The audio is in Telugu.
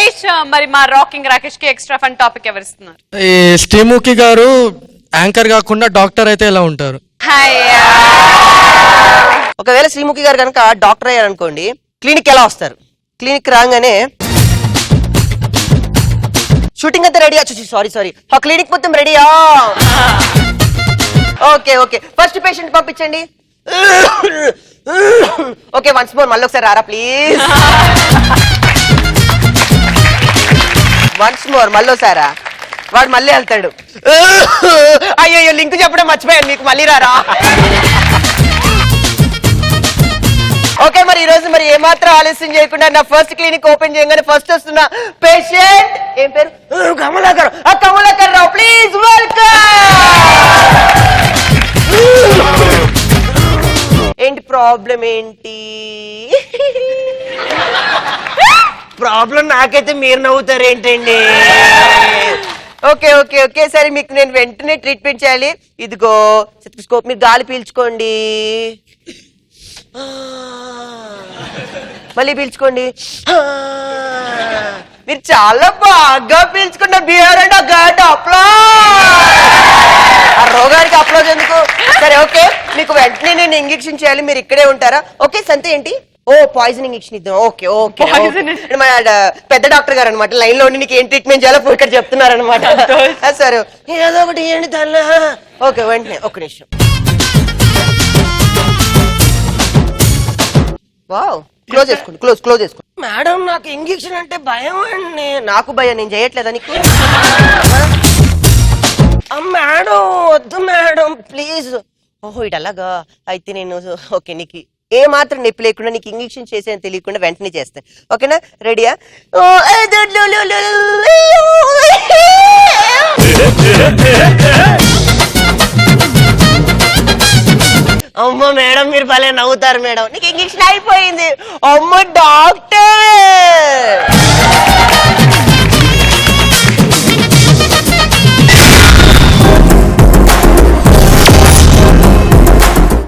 రమేష్, మరి మా రాకింగ్ రాకేష్ కి ఎక్స్ట్రా ఫన్ టాపిక్ ఎవరిస్తున్నారు? ఈ శ్రీముఖి గారు యాంకర్ కాకుండా డాక్టర్ అయితే ఎలా ఉంటారు? ఒకవేళ శ్రీముఖి గారు కనుక డాక్టర్ అయ్యారు అనుకోండి, క్లినిక్ ఎలా వస్తారు? క్లినిక్ రాగానే షూటింగ్ అంతా రెడీయా? సారీ క్లినిక్ మొత్తం రెడీయా? ఓకే ఫస్ట్ పేషెంట్ పంపించండి. ఓకే వన్స్ మోర్, మళ్ళీ ఒకసారి రారా ప్లీజ్. వన్స్ మోర్, మళ్ళీ ఒకసారా? వాడు మళ్ళీ వెళ్తాడు. అయ్యో లింక్ చెప్పడం మర్చిపోయాను మీకు, మళ్ళీ రారా? ఓకే, మరి ఈ రోజు మరి ఏమాత్రం ఆలస్యం చేయకుండా నా ఫస్ట్ క్లినిక్ ఓపెన్ చేయగానే ఫస్ట్ వస్తున్న పేషెంట్ ఏం పేరు? కమలాకర్ రావు, ప్లీజ్ వెల్కమ్. ఏంటి ప్రాబ్లం ఏంటి? ప్రాబ్లం నాకైతే మీరు నవ్వుతారు ఏంటండి? ఓకే సరే, మీకు నేను వెంటనే ట్రీట్మెంట్ చేయాలి. ఇదిగో స్కోప్, మీరు గాలి పీల్చుకోండి, మళ్ళీ పీల్చుకోండి. మీరు చాలా బాగా పీల్చుకున్న బిహేవియర్ అండ్ గాడ్ అప్లాజ్. ఆ రోగానికి అప్లాజ్ ఎందుకు? సరే ఓకే, మీకు వెంటనే నేను ఇంజెక్షన్ చేయాలి, మీరు ఇక్కడే ఉంటారా? ఓకే సంత ఏంటి? ఓ పాయిజన్ ఇంజెక్షన్ ఇద్దాం. ఓకే మన పెద్ద డాక్టర్ గారు అనమాట, లైన్ లో ఉండి నీకు ఏం ట్రీట్మెంట్ చేయాలో ఇక్కడ చెప్తున్నారు అనమాట. సరే ఏదో ఒకటి ఇవ్వండి దానిలో. ఓకే వెంటనే ఒక్క నిమిషం. వావ్, క్లోజ్ చేసుకోండి, క్లోజ్ చేసుకోండి. మేడం నాకు ఇంజెక్షన్ అంటే భయం అండి. నాకు భయం, నేను చేయట్లేదా నీకు? మేడం వద్దు మేడం ప్లీజ్. ఓహో ఇటు అలాగా అయితే నేను ఓకే, నీకు ఏ మాత్రం నొప్పి లేకుండా నీకు ఇంజెక్షన్ చేసేది తెలియకుండా వెంటనే చేస్తాను. ఓకేనా? రెడీయా? అమ్మ మేడం మీరు భలే నవ్వుతారు మేడం. నీకు ఇంజెక్షన్ అయిపోయింది. అమ్మ డాక్టర్